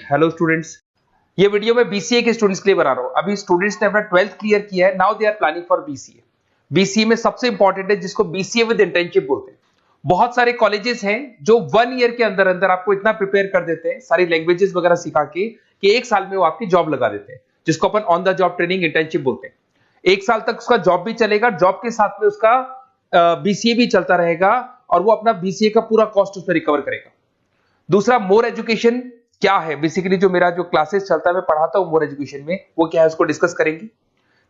Hello students. ये video मैं BCA के स्टूडेंट्स के लिए बना रहा हूँ। अभी स्टूडेंट्स ने अपना 12th क्लियर किया है, now they are planning for BCA. BCA में सबसे इंपॉर्टेंट है जिसको बीसीए विद इंटर्नशिप बोलते हैं। बहुत सारे कॉलेजेस हैं जो 1 ईयर के अंदर अंदर आपको इतना प्रिपेयर कर देते हैं, सारी लैंग्वेजेस वगैरह सिखा के, कि 1 साल में वो आपकी जॉब लगा देते हैं, जिसको अपन on the job training internship बोलते हैं। 1 साल तक उसका जॉब भी चलेगा, जॉब के साथ में उसका बीसीए भी चलता रहेगा और वो अपना बीसीए का पूरा कॉस्ट उसमें रिकवर करेगा। दूसरा, मोर एजुकेशन क्या है, बेसिकली जो मेरा जो क्लासेस चलता है मैं पढ़ाता हूं मोर एजुकेशन में, वो क्या है उसको डिस्कस करेंगे।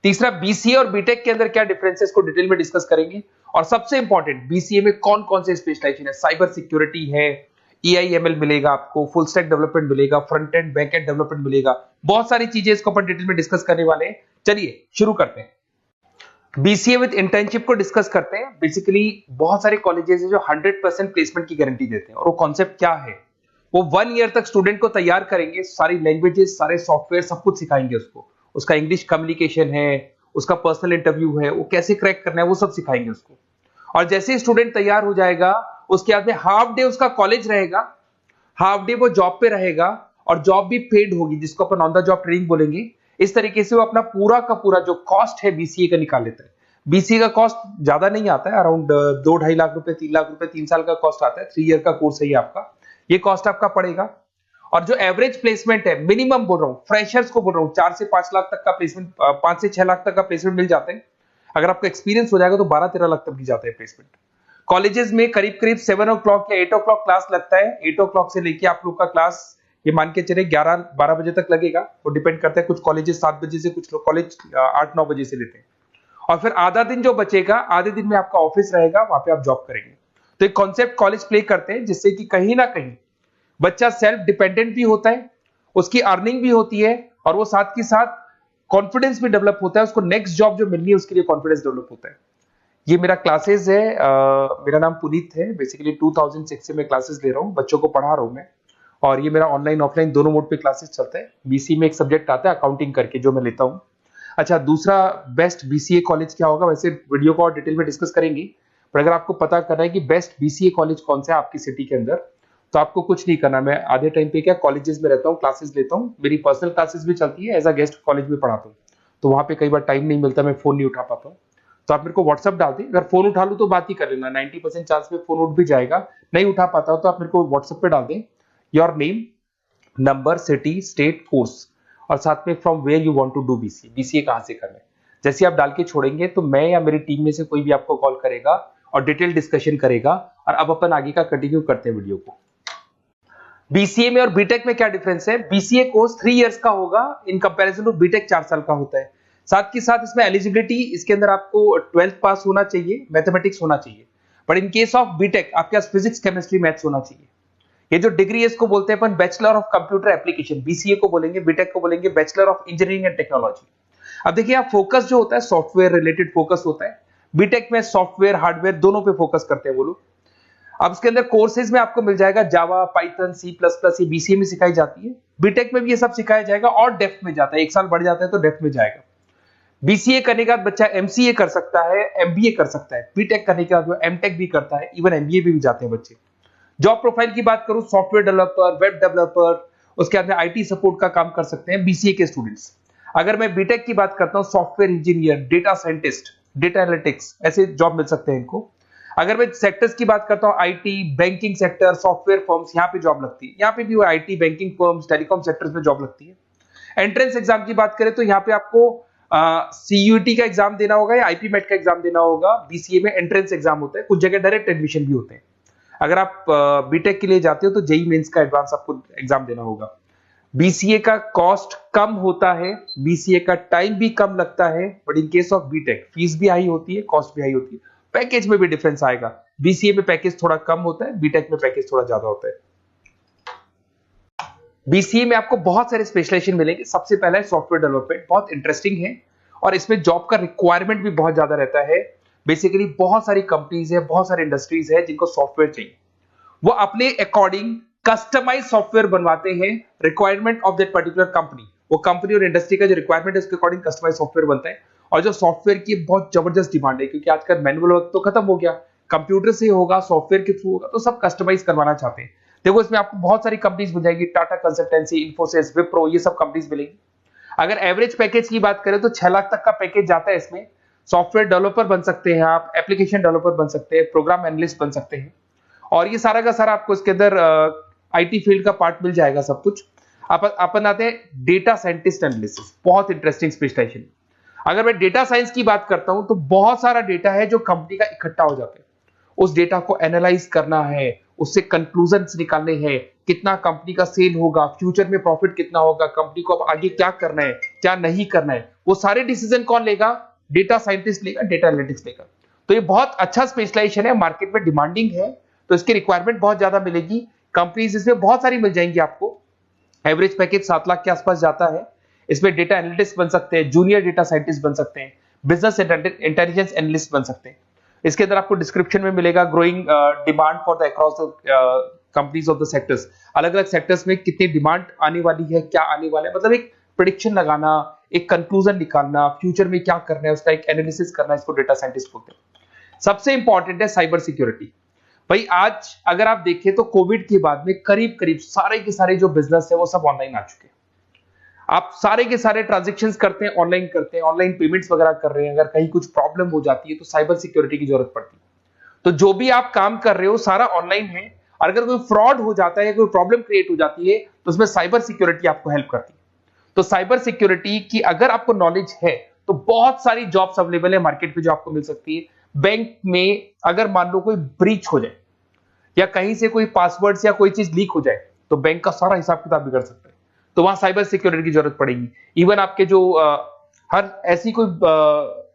तीसरा, बीसीए और बीटेक के अंदर क्या डिफरेंसेस को डिटेल में डिस्कस करेंगे। और सबसे इंपॉर्टेंट, बीसीए में कौन कौन से स्पेशलाइजेशन है, साइबर सिक्योरिटी है, एआईएमएल मिलेगा आपको, फुल स्टैक डेवलपमेंट मिलेगा, front end back and development मिलेगा, बहुत सारी चीजें इसको अपन डिटेल में डिस्कस करने वाले हैं। चलिए शुरू करते हैं। बीसीए विद इंटर्नशिप को डिस्कस करते हैं। बेसिकली बहुत सारे कॉलेजेस हैं जो 100% प्लेसमेंट की गारंटी देते हैं, और वो कॉन्सेप्ट क्या है, वो 1 ईयर तक स्टूडेंट को तैयार करेंगे, सारी लैंग्वेजेस, सारे सॉफ्टवेयर, सब कुछ सिखाएंगे उसको। उसका इंग्लिश कम्युनिकेशन है, उसका पर्सनल इंटरव्यू है, वो कैसे क्रैक करना है, वो सब सिखाएंगे उसको। और जैसे ही स्टूडेंट तैयार हो जाएगा, उसके बाद में हाफ डे उसका कॉलेज रहेगा, हाफ डे वो जॉब पे रहेगा, और जॉब भी पेड होगी, जिसको अपन ऑन द जॉब ट्रेनिंग बोलेंगे। इस तरीके से वो अपना पूरा का पूरा जो कॉस्ट है बीसीए का निकाल लेता है। बीसीए का कॉस्ट ज्यादा नहीं आता है, अराउंड 2-2.5 लाख रुपए, 3 लाख रुपए 3 साल का कॉस्ट आता है। 3 ईयर का कोर्स है ये आपका, ये कॉस्ट आपका पड़ेगा। और जो एवरेज प्लेसमेंट है, मिनिमम बोल रहा हूं, फ्रेशर्स को बोल रहा हूं, 4 से 5 लाख तक का प्लेसमेंट, 5 से 6 लाख तक का प्लेसमेंट मिल जाते हैं। अगर आपका एक्सपीरियंस हो जाएगा तो 12-13 लाख तक भी जाता है प्लेसमेंट। कॉलेजेस में करीब करीब 7 o'clock या 8 o'clock क्लास लगता है। 8 o'clock से लेके आप लोग का क्लास, ये मान के चले 11-12 बजे तक लगेगा। वो डिपेंड करता है, कुछ कॉलेजेस 7 बजे से, कुछ कॉलेज 8-9 बजे से लेते हैं। और फिर आधा दिन जो बचेगा, आधे दिन में आपका ऑफिस रहेगा, वहां पे आप जॉब करेंगे। तो एक कॉन्सेप्ट कॉलेज प्ले करते हैं, जिससे कि कहीं ना कहीं बच्चा सेल्फ डिपेंडेंट भी होता है, उसकी अर्निंग भी होती है, और वो साथ के साथ कॉन्फिडेंस भी डेवलप होता है। उसको नेक्स्ट जॉब जो मिलनी है उसके लिए कॉन्फिडेंस डेवलप होता है। ये मेरा क्लासेस है, मेरा नाम पुनीत है। बेसिकली 2006 से मैं क्लासेस ले रहा हूँ, बच्चों को पढ़ा रहा हूँ मैं। और ये मेरा ऑनलाइन ऑफलाइन दोनों मोड पे क्लासेस चलता है। बीसी में एक सब्जेक्ट आता है अकाउंटिंग करके, जो मैं लेता हूँ। अच्छा, दूसरा, बेस्ट बीसीए कॉलेज क्या होगा, वैसे वीडियो को और डिटेल में डिस्कस करेंगे। पर अगर आपको पता करना है कि बेस्ट बीसीए कॉलेज कौन सा है आपकी सिटी के अंदर, तो आपको कुछ नहीं करना। मैं आधे टाइम पे क्या कॉलेजेस में रहता हूँ, क्लासेस लेता हूँ, मेरी पर्सनल क्लासेस भी चलती है, एज अ गेस्ट कॉलेज में पढ़ाता हूँ। तो वहां पे कई बार टाइम नहीं मिलता, मैं फोन नहीं उठा पाता हूँ। तो आप मेरे को व्हाट्सअप डाल दें, अगर फोन उठा लूँ तो बात ही कर लेना, 90% चांस में फोन उठ भी जाएगा। नहीं उठा पाता हो तो आप मेरे को व्हाट्सएप पे डाल दें, your name, number, city, state, course, और साथ में from where you want to do BCA, BCA कहां से करना है। जैसे आप डाल के छोड़ेंगे तो मैं या मेरी टीम में से कोई भी आपको कॉल करेगा और डिटेल डिस्कशन करेगा। और अब अपन आगे का कंटिन्यू करते हैं वीडियो को। बीसीए में और बीटेक में क्या डिफरेंस है। बीसीए कोर्स 3 इयर्स का होगा, इन कंपैरिजन टू बीटेक 4 साल का होता है। साथ के साथ इसमें एलिजिबिलिटी, इसके अंदर आपको 12th पास होना चाहिए, मैथमेटिक्स होना चाहिए। But in case of BTech आपके पास फिजिक्स, केमिस्ट्री, मैथ्स होना चाहिए। ये जो डिग्री है इसको बोलते हैं अपन bachelor of computer application, BCA को बोलेंगे, बीटेक को बोलेंगे bachelor of engineering and technology. अब देखिए, आप फोकस जो होता है सॉफ्टवेयर रिलेटेड फोकस होता है। बीटेक में सॉफ्टवेयर, हार्डवेयर दोनों पे फोकस करते हैं वो लोग। अब इसके अंदर कोर्सेज में आपको मिल जाएगा जावा, पाइथन, C++, ये बीसीए में सिखाई जाती है। बीटेक में भी ये सब सिखाया जाएगा, और डेप्थ में जाता है, 1 साल बढ़ जाता है तो डेप्थ में जाएगा। बीसीए करने के बाद बच्चा एमसीए कर सकता है, एमबीए कर सकता है। बीटेक करने के बाद वो एमटेक भी करता है, इवन एमबीए भी जाते हैं बच्चे। जॉब प्रोफाइल की बात करूं, सॉफ्टवेयर डेवलपर, वेब डेवलपर, उसके बाद में आईटी सपोर्ट का काम कर सकते हैं बीसीए के स्टूडेंट्स। अगर मैं बीटेक की बात करता हूं, software engineer, data scientist, data analytics, ऐसे जॉब मिल सकते हैं इनको। अगर मैं सेक्टर्स की बात करता हूं, IT, banking sector, software firms, यहाँ पे जॉब लगती है। यहाँ पे भी वो IT, banking firms, telecom sectors में जॉब लगती है। एंट्रेंस एग्जाम की बात करें तो यहाँ पे आपको सीयूटी का एग्जाम देना होगा या आईपीमेट का एग्जाम देना होगा। बीसीए में एंट्रेंस एग्जाम होता है, कुछ जगह डायरेक्ट एडमिशन भी होते हैं। अगर आप बीटेक के लिए जाते हो तो जेई मेंस का एडवांस आपको एग्जाम देना होगा। बीसीए का कॉस्ट कम होता है, बीसीए का टाइम भी कम लगता है। But in case of BTech fees भी हाई होती है, कॉस्ट भी हाई होती है, पैकेज में भी डिफरेंस आएगा। बीसीए में पैकेज थोड़ा कम होता है, बीटेक में पैकेज थोड़ा ज्यादा होता है। बीसीए में आपको बहुत सारे स्पेशलाइजेशन मिलेंगे। सबसे पहला है सॉफ्टवेयर डेवलपमेंट, बहुत इंटरेस्टिंग है, और इसमें जॉब का रिक्वायरमेंट भी बहुत ज्यादा रहता है। बेसिकली बहुत सारी कंपनीज है, बहुत सारी इंडस्ट्रीज है जिनको सॉफ्टवेयर चाहिए। वो अपने अकॉर्डिंग कस्टमाइज सॉफ्टवेयर बनवाते हैं, requirement of that particular company. वो कंपनी और इंडस्ट्री का जो रिक्वायरमेंट है उसके अकॉर्डिंग कस्टमाइज सॉफ्टवेयर बनता है। और जो सॉफ्टवेयर की बहुत जबरदस्त डिमांड है, क्योंकि आजकल मैनुअल वर्क तो खत्म हो गया, कंप्यूटर से होगा, सॉफ्टवेयर के थ्रू होगा, तो सब कस्टमाइज करवाना चाहते हैं। देखो इसमें आपको बहुत सारी कंपनीज मिल जाएगी, टाटा कंसल्टेंसी, इन्फोसिस, विप्रो, ये सब कंपनीज मिलेंगी। अगर एवरेज पैकेज की बात करें तो 6 लाख तक का पैकेज जाता है इसमें। सॉफ्टवेयर डेवलपर बन सकते हैं आप, एप्लीकेशन डेवलपर बन सकते हैं, प्रोग्राम एनालिस्ट बन सकते हैं, और ये सारा का सारा आपको इसके अंदर आईटी फील्ड का पार्ट मिल जाएगा सब कुछ। अपन आते हैं डेटा साइंटिस्ट एनालिसिस, बहुत इंटरेस्टिंग स्पेशलाइजेशन। अगर मैं डेटा साइंस की बात करता हूं तो बहुत सारा डेटा है जो कंपनी का इकट्ठा हो जाता है, उस डेटा को एनालाइज करना है, उससे कंक्लूजन्स निकालने हैं, कितना कंपनी का सेल होगा, फ्यूचर में प्रॉफिट कितना होगा, कंपनी को अब आगे क्या करना है, क्या नहीं करना है, वो सारे डिसीजन कौन लेगा? डेटा साइंटिस्ट लेगा, डेटा एनालिटिक्स लेगा। तो ये बहुत अच्छा स्पेशलाइजेशन है, मार्केट में डिमांडिंग है, तो इसकी रिक्वायरमेंट बहुत ज्यादा मिलेगी। कंपनीज इसमें बहुत सारी मिल जाएंगी आपको। एवरेज पैकेज 7 लाख के आसपास जाता है। इसमें डेटा एनालिटिस्ट बन सकते हैं, जूनियर डेटा साइंटिस्ट बन सकते हैं, बिजनेस इंटेलिजेंस एनालिस्ट बन सकते हैं। इसके अंदर आपको डिस्क्रिप्शन में मिलेगा growing demand for the across the companies of the sectors. अलग अलग सेक्टर्स में कितनी डिमांड आने वाली है, क्या आने वाला है, मतलब एक प्रेडिक्शन लगाना, एक कंक्लूजन निकालना, फ्यूचर में क्या करना है उसका एक एनालिसिस करना, इसको डेटा साइंटिस्ट बोलते हैं। सबसे इंपॉर्टेंट है साइबर सिक्योरिटी। भाई आज अगर आप देखें तो कोविड के बाद में करीब करीब सारे के सारे जो बिजनेस है वो सब ऑनलाइन आ चुके हैं। आप सारे के सारे ट्रांजैक्शंस करते हैं, ऑनलाइन करते हैं, ऑनलाइन पेमेंट्स वगैरह कर रहे हैं। अगर कहीं कुछ प्रॉब्लम हो जाती है तो साइबर सिक्योरिटी की जरूरत पड़ती है। तो जो भी आप काम कर रहे हो सारा ऑनलाइन है, और अगर कोई फ्रॉड हो जाता है या कोई प्रॉब्लम क्रिएट हो जाती है तो उसमें साइबर सिक्योरिटी आपको हेल्प करती है। तो साइबर सिक्योरिटी की अगर आपको नॉलेज है तो बहुत सारी जॉब्स अवेलेबल है मार्केट पे जो आपको मिल सकती है। बैंक में अगर मान लो कोई ब्रीच हो जाए या कहीं से कोई पासवर्ड्स या कोई चीज लीक हो जाए तो बैंक का सारा हिसाब किताब बिगड़ सकता है, तो वहां साइबर सिक्योरिटी की जरूरत पड़ेगी। इवन आपके जो हर ऐसी कोई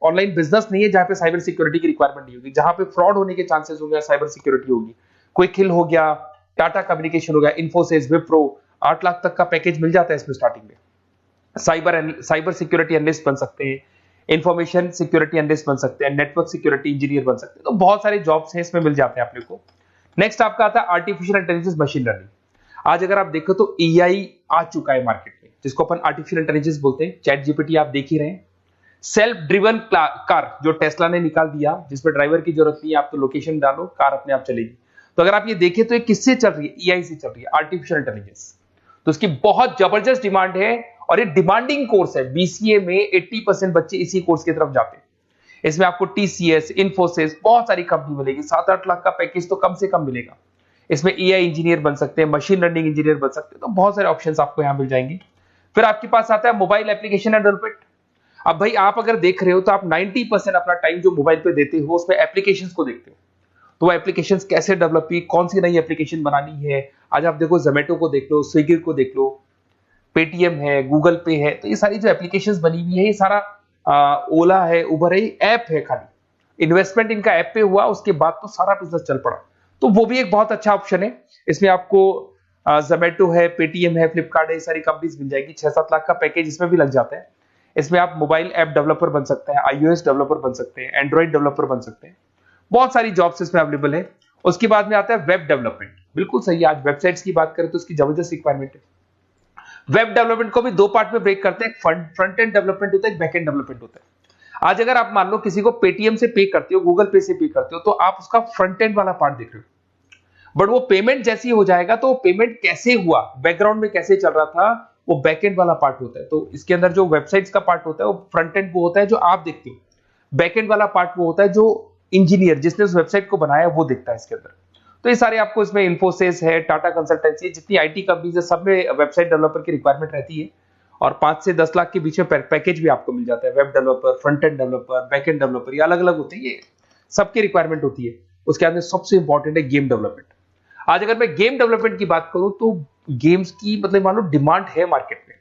ऑनलाइन बिजनेस नहीं है जहां पे साइबर सिक्योरिटी की रिक्वायरमेंट नहीं होगी, जहां पे फ्रॉड होने के चांसेस होंगे, साइबर सिक्योरिटी होगी। क्विक हिल हो गया, टाटा कम्युनिकेशन हो गया, इन्फोसिस, विप्रो, 8 लाख तक का पैकेज मिल जाता है इसमें स्टार्टिंग में। साइबर सिक्योरिटी एनालिस्ट बन सकते हैं, इंफॉर्मेशन सिक्योरिटी एनालिस्ट बन सकते हैं, नेटवर्क सिक्योरिटी इंजीनियर बन सकते हैं। तो बहुत सारे जॉब्स हैं इसमें मिल जाते हैं आप लोग को। नेक्स्ट आपका आता है आर्टिफिशियल इंटेलिजेंस, मशीन लर्निंग। आज अगर आप देखो तो एआई आ चुका है मार्केट में, जिसको अपन आर्टिफिशियल इंटेलिजेंस बोलते हैं। चैट जीपीटी आप देख ही रहे हैं। सेल्फ ड्रिवन कार जो टेस्ला ने निकाल दिया, जिसमें ड्राइवर की जरूरत नहीं है, आप तो लोकेशन डालो कार अपने आप चलेगी। तो अगर आप ये देखें तो ये किससे चल रही है? एआई से चल रही है, आर्टिफिशियल इंटेलिजेंस। तो इसकी बहुत जबरदस्त डिमांड है और ये डिमांडिंग कोर्स है। बीसीए में 80% बच्चे इसी कोर्स की तरफ जाते हैं। इसमें आपको टीसीएस, इन्फोसिस, बहुत सारी कंपनी मिलेगी। 7-8 लाख का पैकेज तो कम से कम मिलेगा। इसमें एआई इंजीनियर बन सकते हैं, मशीन लर्निंग इंजीनियर बन सकते हैं। तो बहुत सारे ऑप्शंस आपको यहां मिल जाएंगे। फिर आपके पास आता है मोबाइल एप्लीकेशन एंड डेवलपमेंट। अब भाई आप अगर देख रहे हो तो आप 90% अपना टाइम जो मोबाइल पे देते हो उसमें एप्लीकेशंस को देखते हो। तो वो एप्लीकेशंस कैसे डेवलप की, कौन सी नई एप्लीकेशन बनानी है। आज आप देखो जोमेटो को देख लो, स्विगी को देख लो, पेटीएम है, गूगल पे है। तो ये सारी जो एप्लीकेशंस बनी हुई है, ये सारा ओला है, उबर है, ऐप है। खाली इन्वेस्टमेंट इनका ऐप पे हुआ, उसके बाद तो सारा बिजनेस चल पड़ा। तो वो भी एक बहुत अच्छा ऑप्शन है। इसमें आपको जोमेटो है, पेटीएम है, फ्लिपकार्ट है, सारी कंपनीज मिल जाएगी। 6-7 लाख का पैकेज इसमें भी लग जाता है। इसमें आप मोबाइल ऐप डेवलपर बन सकते हैं, आईओएस डेवलपर बन सकते हैं, एंड्रॉइड डेवलपर बन सकते हैं। बहुत सारी जॉब्स इसमें अवेलेबल है। उसके बाद में आता है वेब डेवलपमेंट। बिल्कुल सही, आज वेबसाइट्स की बात करें तो उसकी जबरदस्त रिक्वायरमेंट है। वेब डेवलपमेंट को भी दो पार्ट में ब्रेक करते हैं। फ्रंट एंड डेवलपमेंट होता है, बैक एंड डेवलपमेंट होता है। आज अगर आप मान लो किसी को पेटीएम से पे करते हो, गूगल पे से पे करते हो, तो आप उसका फ्रंट एंड वाला पार्ट देख रहे हो। बट वो पेमेंट जैसी हो जाएगा तो पेमेंट कैसे हुआ, बैकग्राउंड में कैसे चल रहा था, वो बैक एंड वाला पार्ट होता है। तो इसके अंदर जो वेबसाइट्स का पार्ट होता है वो फ्रंट एंड वो होता है जो आप देखते हो। बैक एंड वाला पार्ट वो होता है जो इंजीनियर जिसने उस वेबसाइट को बनाया वो देखता है इसके अंदर। तो ये सारे आपको इसमें इन्फोसिस है, टाटा कंसल्टेंसी, जितनी आईटी कंपनीज है सब में वेबसाइट डेवलपर की रिक्वायरमेंट रहती है। और 5 से 10 लाख के बीच में पैकेज भी आपको मिल जाता है। Web developer, front end developer, back end developer, ये अलग अलग होते हैं, ये सबकी रिक्वायरमेंट होती है। उसके अंदर सबसे इंपॉर्टेंट है गेम डेवलपमेंट। आज अगर मैं गेम डेवलपमेंट की बात करूं तो गेम्स की मतलब मान लो डिमांड है मार्केट में।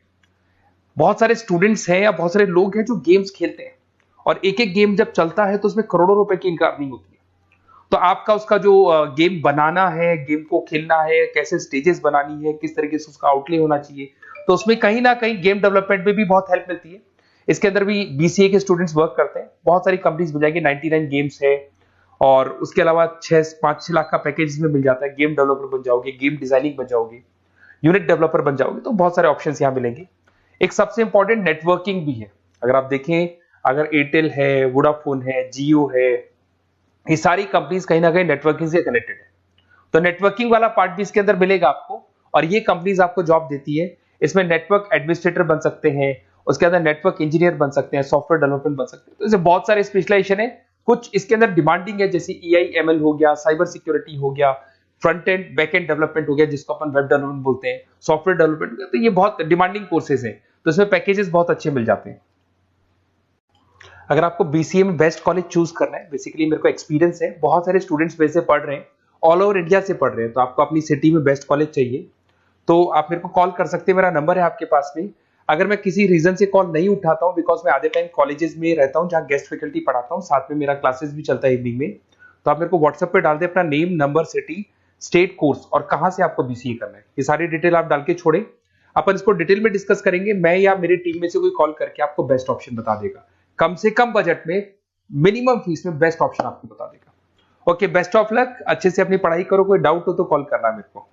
बहुत सारे स्टूडेंट्स हैं या बहुत सारे लोग हैं जो गेम्स खेलते हैं, और एक एक गेम जब चलता है तो उसमें करोड़ों रुपए की इनकम अर्निंग होती है। तो आपका उसका जो गेम बनाना है, गेम को खेलना है, कैसे स्टेजेस बनानी है, किस तरीके से उसका आउटले होना चाहिए, तो उसमें कहीं ना कहीं गेम डेवलपमेंट में भी बहुत हेल्प मिलती है। इसके अंदर भी बीसीए के स्टूडेंट्स वर्क करते हैं। बहुत सारी कंपनीज मिल जाएगी, 99 गेम्स है। और उसके अलावा 5-6 लाख का पैकेज में मिल जाता है। गेम डेवलपर बन जाओगे, गेम डिजाइनिंग बन जाओगे, यूनिट डेवलपर बन जाओगे, तो बहुत सारे ऑप्शंस यहाँ मिलेंगे। एक सबसे इंपॉर्टेंट नेटवर्किंग भी है। अगर आप देखें, अगर एयरटेल है, वोडाफोन है, जियो है, ये सारी कंपनीज कहीं ना कहीं नेटवर्किंग से कनेक्टेड है। तो नेटवर्किंग वाला पार्ट भी इसके अंदर मिलेगा आपको, और ये कंपनीज आपको जॉब देती है। इसमें नेटवर्क एडमिनिस्ट्रेटर बन सकते हैं, उसके अंदर नेटवर्क इंजीनियर बन सकते हैं, सॉफ्टवेयर डेवलपमेंट बन सकते हैं। तो इसे बहुत सारे स्पेशलाइजेशन है। कुछ इसके अंदर डिमांडिंग है, जैसे EI/ML हो गया, साइबर सिक्योरिटी हो गया, front end back and development हो गया जिसको अपन वेब डेवलपमेंट बोलते हैं, सॉफ्टवेयर डेवलपमेंट। तो ये बहुत डिमांडिंग कोर्सेज हैं, तो इसमें पैकेजेस बहुत अच्छे मिल जाते हैं। अगर आपको BCA में बेस्ट कॉलेज चूज करना है, बेसिकली मेरे को एक्सपीरियंस है, बहुत सारे स्टूडेंट्स वैसे पढ़ रहे हैं, ऑल ओवर इंडिया से पढ़ रहे हैं, तो आपको अपनी सिटी में बेस्ट कॉलेज चाहिए तो आप मेरे को कॉल कर सकते हैं, मेरा नंबर है आपके पास में। अगर मैं किसी रीजन से कॉल नहीं उठाता हूँ, बिकॉज मैं आधे टाइम कॉलेजेस में रहता हूँ जहाँ गेस्ट फैकल्टी पढ़ाता हूँ, साथ में मेरा क्लासेस भी चलता है इवनिंग में, तो आप मेरे को व्हाट्सएप पे डाल दे अपना name, number, city, state, course और कहाँ से आपको BCA करना है, ये सारी डिटेल आप डाल के छोड़े, अपन इसको डिटेल में डिस्कस करेंगे। मैं या मेरी टीम में से कोई कॉल करके आपको बेस्ट ऑप्शन बता देगा, कम से कम बजट में, मिनिमम फीस में बेस्ट ऑप्शन आपको बता देगा। ओके, बेस्ट ऑफ लक, अच्छे से अपनी पढ़ाई करो, कोई डाउट हो तो कॉल करना मेरे को।